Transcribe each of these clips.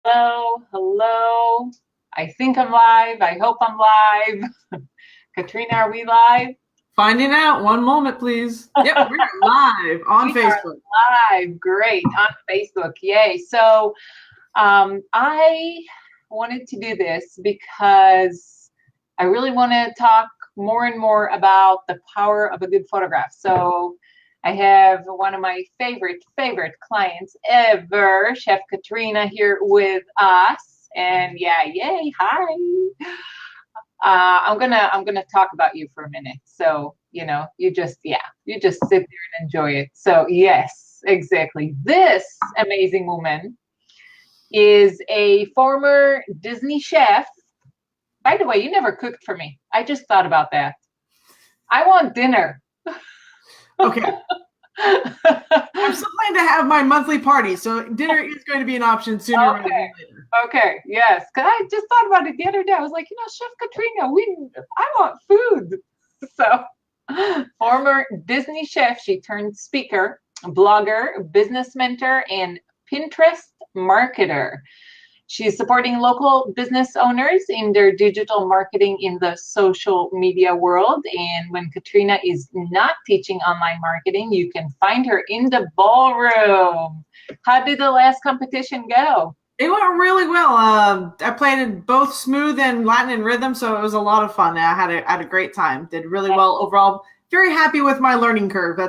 Hello, hello. I think I'm live. I hope I'm live. Katrina, are we live? Finding out. One moment, please. Yep, we're live on We are Facebook. live. Great. On Facebook. Yay. I wanted to do this because I really want to talk more and more about the power of a good photograph. So, I have one of my favorite clients ever, Chef Katrina, here with us. And yeah, yay, hi. I'm gonna talk about you for a minute. So, you just sit there and enjoy it. So yes, exactly. This amazing woman is a former Disney chef. By the way, you never cooked for me. I just thought about that. I want dinner. Okay. I'm still planning to have my monthly party, so dinner is going to be an option sooner rather than Okay. later. Okay. Yes. Cause I just thought about it the other day. I was like, Chef Katrina, I want food. So former Disney chef, she turned speaker, blogger, business mentor, and Pinterest marketer. She's supporting local business owners in their digital marketing in the social media world. And when Katrina is not teaching online marketing, you can find her in the ballroom. How did the last competition go? It went really well. I played in both smooth and Latin and rhythm, so it was a lot of fun. I had a great time. Did really well overall. Very happy with my learning curve.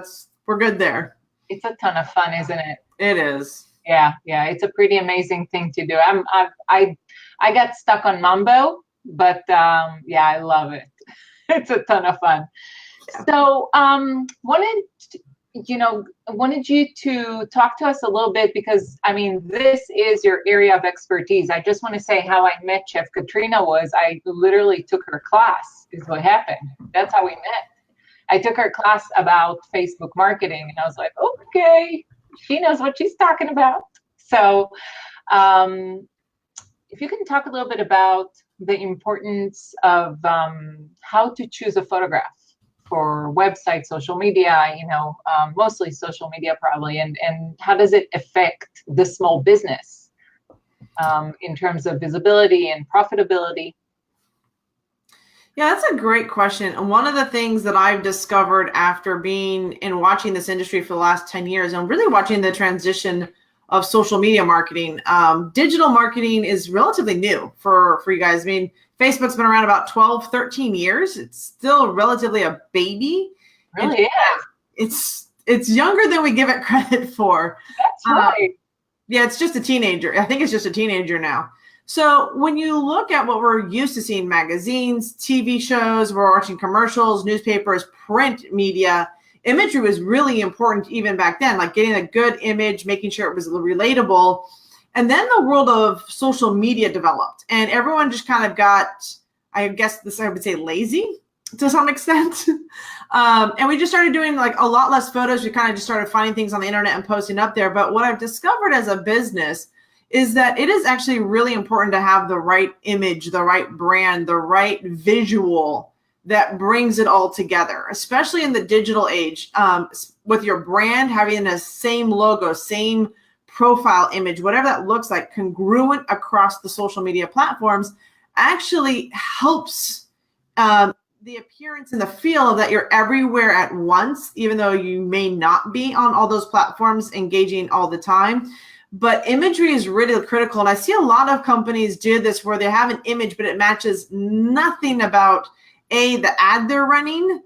We're good there. It's a ton of fun, isn't it? It is. Yeah, it's a pretty amazing thing to do. I got stuck on Mambo, but yeah, I love it. It's a ton of fun. Yeah. So, wanted you to talk to us a little bit because I mean, this is your area of expertise. I just want to say how I met Chef Katrina was I literally took her class, is what happened. That's how we met. I took her class about Facebook marketing, and I was like, okay, she knows what she's talking about. So, um, if you can talk a little bit about the importance of how to choose a photograph for website, social media, mostly social media probably, and how does it affect the small business in terms of visibility and profitability? Yeah, that's a great question. And one of the things that I've discovered after being and watching this industry for the last 10 years and really watching the transition of social media marketing, digital marketing is relatively new for you guys. I mean, Facebook's been around about 12, 13 years. It's still relatively a baby. Really It's younger than we give it credit for. That's Uh, right. yeah, it's just a teenager. I think it's just a teenager now. So when you look at what we're used to seeing, magazines, TV shows, we're watching commercials, newspapers, print media, imagery was really important even back then, like getting a good image, making sure it was relatable. And then the world of social media developed and everyone just kind of got, I guess I would say lazy to some extent. And we just started doing like a lot less photos. We kind of just started finding things on the internet and posting up there. But what I've discovered as a business is that it is actually really important to have the right image, the right brand, the right visual that brings it all together, especially in the digital age, with your brand having the same logo, same profile image, whatever that looks like, congruent across the social media platforms actually helps the appearance and the feel of that you're everywhere at once, even though you may not be on all those platforms engaging all the time. But imagery is really critical. And I see a lot of companies do this where they have an image, but it matches nothing about the ad they're running,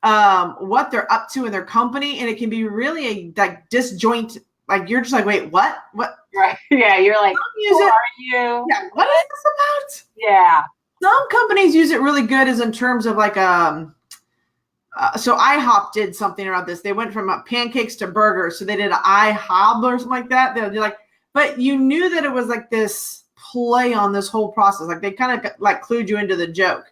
what they're up to in their company. And it can be really a like disjoint. Like you're just like, wait, what? Right. Yeah. You're like, who are you? Yeah. What is this about? Yeah. Some companies use it really good as in terms of like, so IHOP did something around this. They went from pancakes to burgers. So they did an IHOB or something like that. They're like, but you knew that it was like this play on this whole process. Like they kind of like clued you into the joke.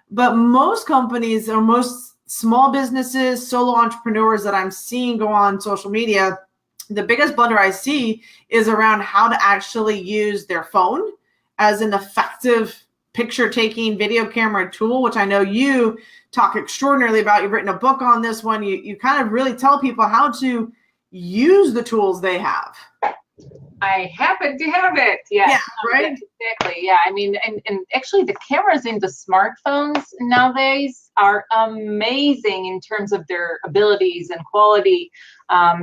But most companies or most small businesses, solo entrepreneurs that I'm seeing go on social media, the biggest blunder I see is around how to actually use their phone as an effective picture taking video camera tool, which I know you talk extraordinarily about. You've written a book on this one. You kind of really tell people how to use the tools they have. I happen to have it. Yes. Yeah, right? Exactly. Yeah. I mean, and actually the cameras in the smartphones nowadays are amazing in terms of their abilities and quality.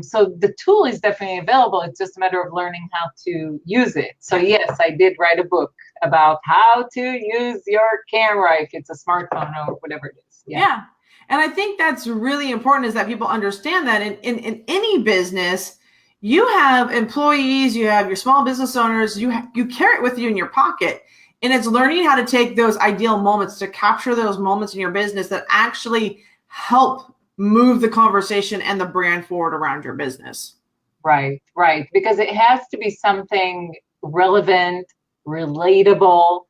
So the tool is definitely available. It's just a matter of learning how to use it. So yes, I did write a book about how to use your camera if it's a smartphone or whatever it is. Yeah. And I think that's really important, is that people understand that in any business, you have employees, you have your small business owners, you carry it with you in your pocket. And it's learning how to take those ideal moments, to capture those moments in your business that actually help move the conversation and the brand forward around your business. Right, right. Because it has to be something relevant, relatable,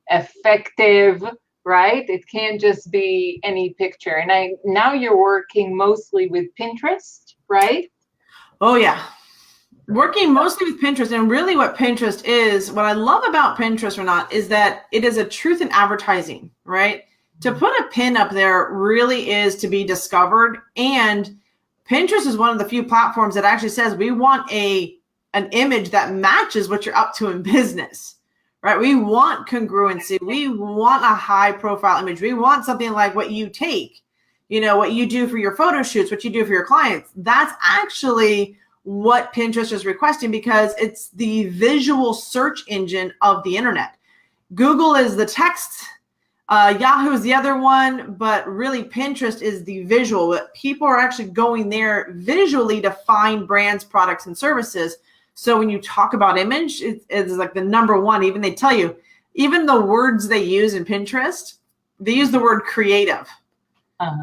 effective, right? It can't just be any picture. And now you're working mostly with Pinterest, right? Oh yeah. Working mostly with Pinterest, and really what Pinterest is, what I love about Pinterest or not, is that it is a truth in advertising, right? To put a pin up there really is to be discovered. And Pinterest is one of the few platforms that actually says we want an image that matches what you're up to in business, right? We want congruency. We want a high profile image. We want something like what you take, what you do for your photo shoots, what you do for your clients. That's actually what Pinterest is requesting, because it's the visual search engine of the internet. Google is the text, Yahoo is the other one, but really Pinterest is the visual. People are actually going there visually to find brands, products, and services. So when you talk about image, it's like the number one. Even they tell you, even the words they use in Pinterest, they use the word creative.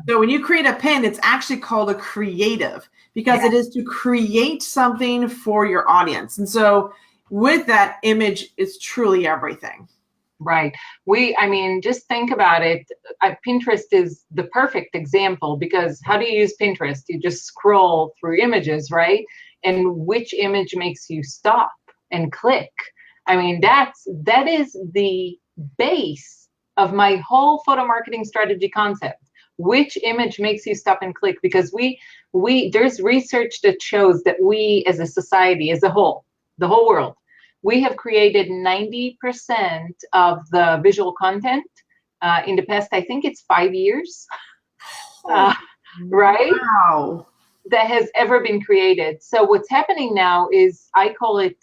So when you create a pin, it's actually called a creative, because it is to create something for your audience. And so with that, image is truly everything. Right. Just think about it. Pinterest is the perfect example, because how do you use Pinterest? You just scroll through images, right? And which image makes you stop and click? That is the base of my whole photo marketing strategy concept. Which image makes you stop and click? Because there's research that shows that we as a society, as a whole, the whole world, we have created 90% of the visual content in the past, I think it's 5 years, right? Wow. That has ever been created. So what's happening now is, I call it,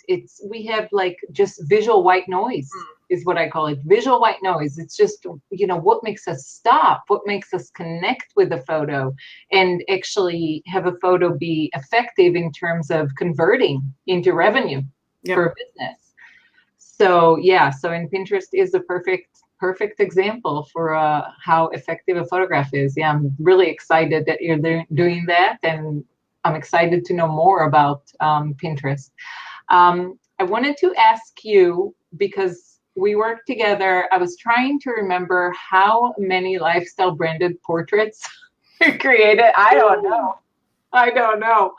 we have like just visual white noise is what I call it. Visual white noise. It's just, what makes us stop, what makes us connect with a photo and actually have a photo be effective in terms of converting into revenue for a business. So in Pinterest is a perfect example for how effective a photograph is. Yeah, I'm really excited that you're doing that, and I'm excited to know more about Pinterest. I wanted to ask you, because we worked together, I was trying to remember how many lifestyle branded portraits you created. I don't know.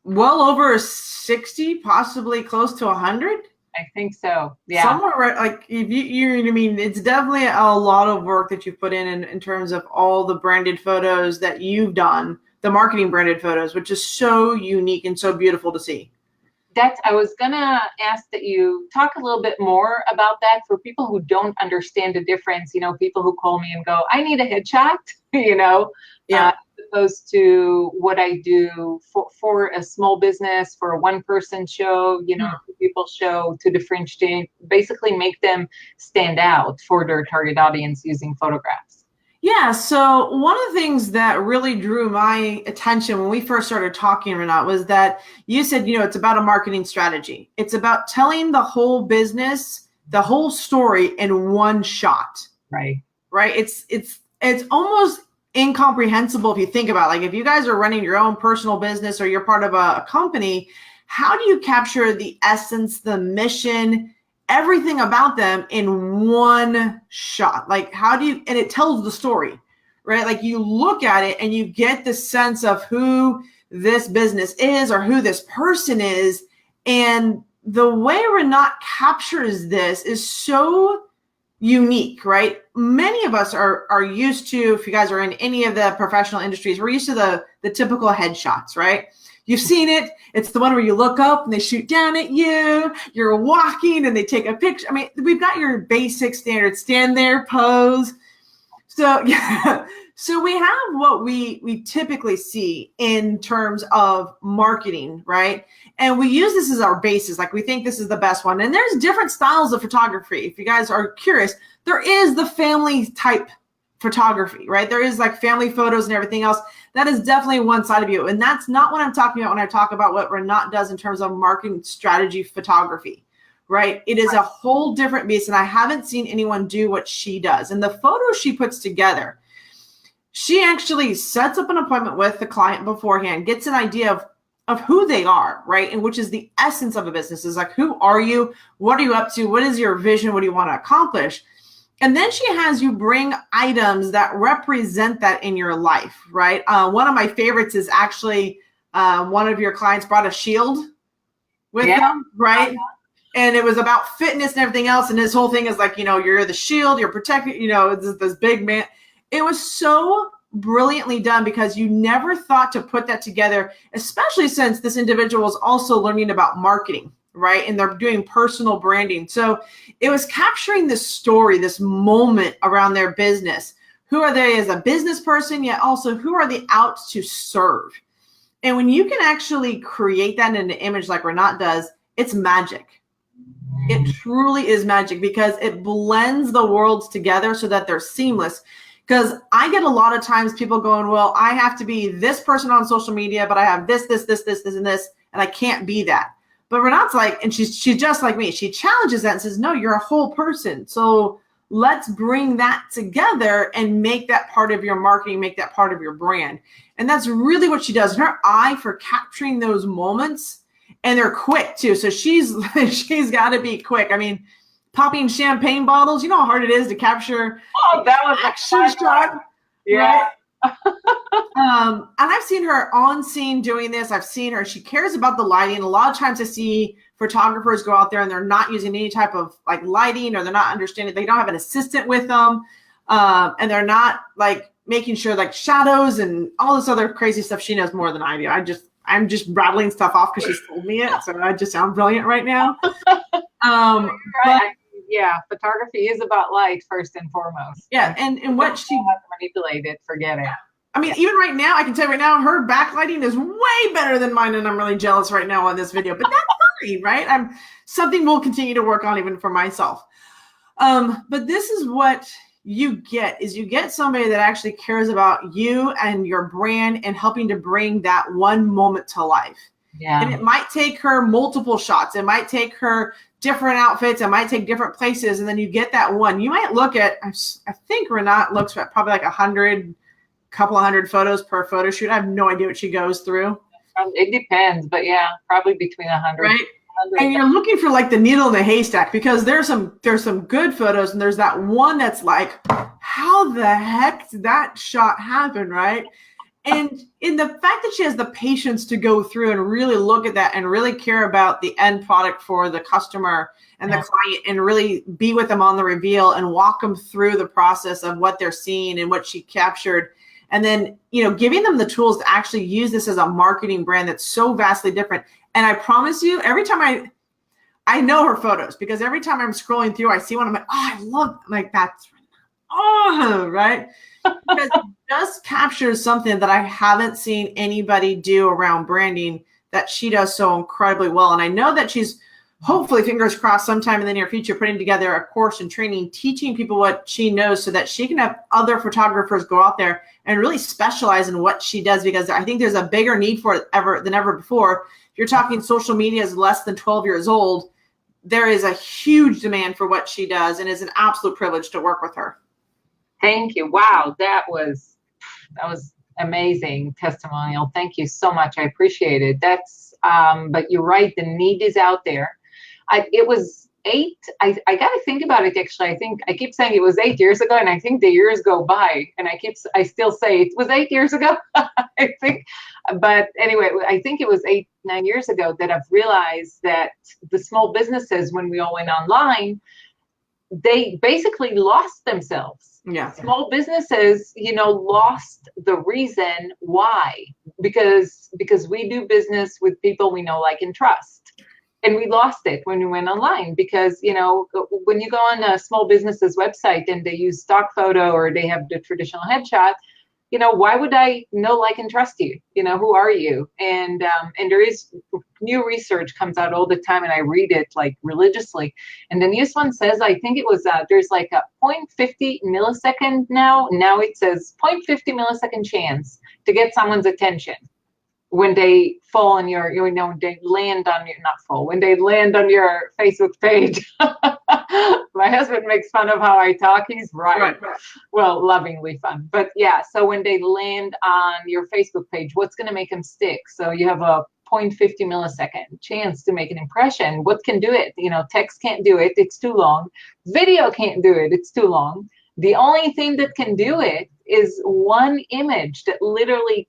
Well over 60, possibly close to 100. I think so. Yeah. Somewhere right, like it's definitely a lot of work that you've put in terms of all the branded photos that you've done, the marketing branded photos, which is so unique and so beautiful to see. I was gonna ask that you talk a little bit more about that for people who don't understand the difference. People who call me and go, "I need a headshot," as opposed to what I do for a small business, for a one-person show, people show, to differentiate, basically make them stand out for their target audience using photographs. Yeah, so one of the things that really drew my attention when we first started talking, Renat, was that you said, it's about a marketing strategy. It's about telling the whole business, the whole story in one shot. Right. Right. It's almost incomprehensible if you think about it. Like, if you guys are running your own personal business or you're part of a company, how do you capture the essence, the mission, everything about them in one shot? Like, and it tells the story, right? Like, you look at it and you get the sense of who this business is or who this person is. And the way Renat captures this is so unique, right? Many of us are used to, if you guys are in any of the professional industries, we're used to the typical headshots, right? You've seen it. It's the one where you look up and they shoot down at you. You're walking and they take a picture. I mean, we've got your basic standard stand there, pose. So yeah, so we have what we typically see in terms of marketing, right? And we use this as our basis. Like we think this is the best one. And there's different styles of photography. If you guys are curious, there is the family type photography, right? There is like family photos and everything else. That is definitely one side of you. And that's not what I'm talking about when I talk about what Renat does in terms of marketing strategy photography, right? It is a whole different beast. And I haven't seen anyone do what she does. And the photos she puts together, she actually sets up an appointment with the client beforehand, gets an idea of who they are, right? And which is the essence of a business, is like, who are you? What are you up to? What is your vision? What do you want to accomplish? And then she has you bring items that represent that in your life, right? One of my favorites is actually one of your clients brought a shield with them, right? And it was about fitness and everything else. And his whole thing is like, you know, you're the shield, you're protected, you know, this big man. It was so brilliantly done because you never thought to put that together, especially since this individual is also learning about marketing, right? And they're doing personal branding. So it was capturing this story, this moment around their business. Who are they as a business person, yet also who are they out to serve? And when you can actually create that in an image like Renat does, it's magic. It truly is magic because it blends the worlds together so that they're seamless. Because I get a lot of times people going, well, I have to be this person on social media, but I have this, and this, and I can't be that. But Renat's like, and she's just like me. She challenges that and says, no, you're a whole person. So let's bring that together and make that part of your marketing, make that part of your brand. And that's really what she does. Her eye for capturing those moments, and they're quick too. So she's got to be quick. I mean, popping champagne bottles, you know how hard it is to capture. Oh, that was action shot. Yeah. Right? And I've seen her on scene doing this. I've seen her. She cares about the lighting. A lot of times I see photographers go out there and they're not using any type of like lighting, or they're not understanding. They don't have an assistant with them. And they're not like making sure like shadows and all this other crazy stuff. She knows more than I do. I'm just rattling stuff off because she's told me it. So I just sound brilliant right now. Right. Yeah, photography is about light first and foremost. Yeah, and what she manipulated, forget it. I mean, even right now, I can tell you right now, her backlighting is way better than mine, and I'm really jealous right now on this video. But that's fine, right? Something we'll continue to work on even for myself. But this is what you get somebody that actually cares about you and your brand and helping to bring that one moment to life. Yeah. And it might take her multiple shots. It might take her different outfits. It might take different places. And then you get that one. You might look at, I think Renat looks at probably like couple of hundred photos per photo shoot. I have no idea what she goes through. It depends, but yeah, probably between 100. Right. And you're looking for like the needle in the haystack because there's some good photos, and there's that one that's like, how the heck did that shot happen, right? And in the fact that she has the patience to go through and really look at that and really care about the end product for the customer and the client, and really be with them on the reveal and walk them through the process of what they're seeing and what she captured. And then, you know, giving them the tools to actually use this as a marketing brand that's so vastly different. And I promise you, every time I know her photos, because every time I'm scrolling through, I see one, I'm like, oh, I love, like, that's, oh, right? Because it just captures something that I haven't seen anybody do around branding that she does so incredibly well. And I know that she's hopefully, fingers crossed, sometime in the near future, putting together a course and training, teaching people what she knows so that she can have other photographers go out there and really specialize in what she does, because I think there's a bigger need for it than ever before. If you're talking social media is less than 12 years old, there is a huge demand for what she does, and it's an absolute privilege to work with her. Thank you. Wow, that was amazing testimonial. Thank you so much. I appreciate it. But you're right, the need is out there. It was 8. I got to think about it, actually. I keep saying it was 8 years ago, and I think the years go by, and I still say it was 8 years ago. I think, but anyway, I think it was 8-9 years ago that I've realized that the small businesses, when we all went online, they basically lost themselves. Yeah. Small businesses, lost the reason why, because we do business with people we know, like, and trust. And we lost it when we went online because, when you go on a small business's website and they use stock photo or they have the traditional headshot, why would I know, like, and trust you? Who are you? And there is new research comes out all the time, and I read it like religiously. And the newest one says, I think it was, there's like a 0.50 millisecond now. Now it says 0.50 millisecond chance to get someone's attention when they fall on your, they land on your, not fall, when they land on your Facebook page. My husband makes fun of how I talk. He's right. Well, lovingly fun. But yeah, so when they land on your Facebook page, what's going to make them stick? So you have a 0.50 millisecond chance to make an impression. What can do it? Text can't do it. It's too long. Video can't do it. It's too long. The only thing that can do it is one image that literally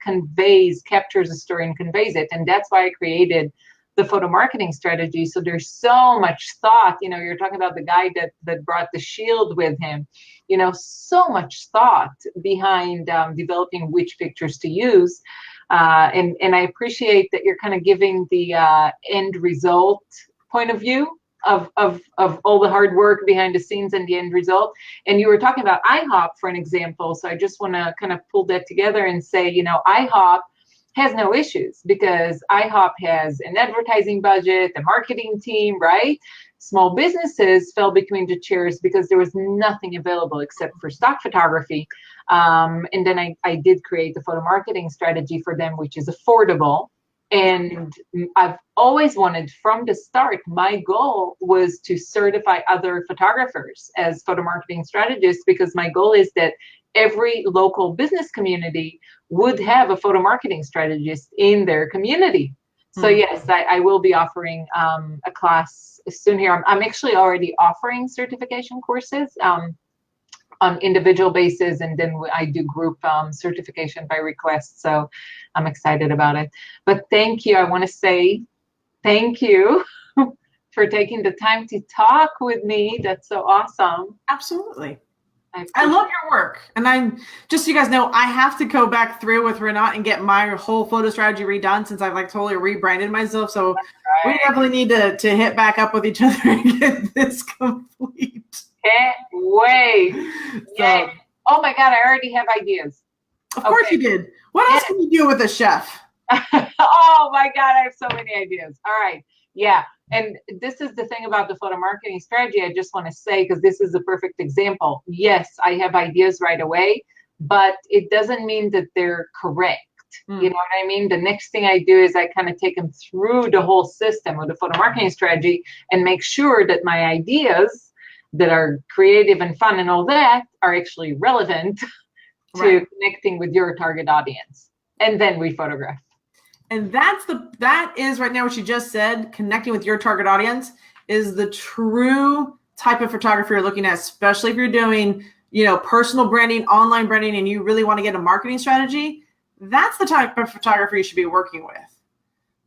captures a story and conveys it. And that's why I created the photo marketing strategy. So there's so much thought. You're talking about the guy that brought the shield with him. So much thought behind developing which pictures to use. And I appreciate that you're kind of giving the end result point of view of all the hard work behind the scenes and the end result. And you were talking about IHOP for an example. So I just want to kind of pull that together and say, IHOP has no issues because IHOP has an advertising budget, a marketing team, right? Small businesses fell between the chairs because there was nothing available except for stock photography. And then I did create the photo marketing strategy for them, which is affordable. And I've always wanted, from the start, my goal was to certify other photographers as photo marketing strategists, because my goal is that every local business community would have a photo marketing strategist in their community. So yes, I will be offering a class soon here. I'm actually already offering certification courses on individual basis, and then I do group certification by request. So I'm excited about it. But thank you. I want to say thank you for taking the time to talk with me. That's so awesome. Absolutely. I love your work. And I'm just so you guys know, I have to go back through with Renat and get my whole photo strategy redone since I've totally rebranded myself. So we definitely need to hit back up with each other and get this complete. Can't wait. So, oh my God, I already have ideas. Of course you did. What else can you do with a chef? Oh my God, I have so many ideas. All right. Yeah. And this is the thing about the photo marketing strategy. I just want to say, because this is a perfect example. Yes, I have ideas right away, but it doesn't mean that they're correct. You know what I mean? The next thing I do is I kind of take them through the whole system of the photo marketing strategy and make sure that my ideas that are creative and fun and all that are actually relevant to connecting with your target audience. And then we photograph. And that is right now what you just said, connecting with your target audience is the true type of photography you're looking at, especially if you're doing, personal branding, online branding, and you really want to get a marketing strategy. That's the type of photography you should be working with.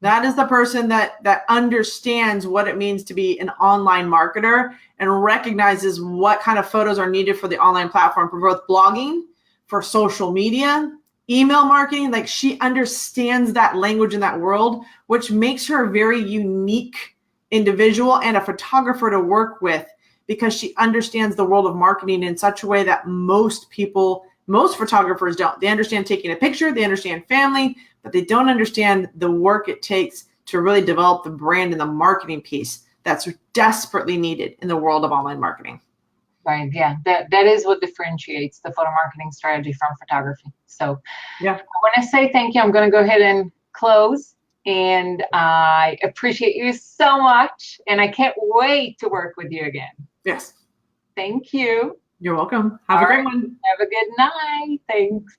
That is the person that understands what it means to be an online marketer and recognizes what kind of photos are needed for the online platform, for both blogging, for social media, email marketing. Like, she understands that language in that world, which makes her a very unique individual and a photographer to work with, because she understands the world of marketing in such a way that most photographers don't. They understand taking a picture, they understand family, but they don't understand the work it takes to really develop the brand and the marketing piece that's desperately needed in the world of online marketing. Right. Yeah. That is what differentiates the photo marketing strategy from photography. So yeah, I want to say thank you. I'm going to go ahead and close, and I appreciate you so much, and I can't wait to work with you again. Yes. Thank you. You're welcome. Have a great one. Have a good night. Thanks.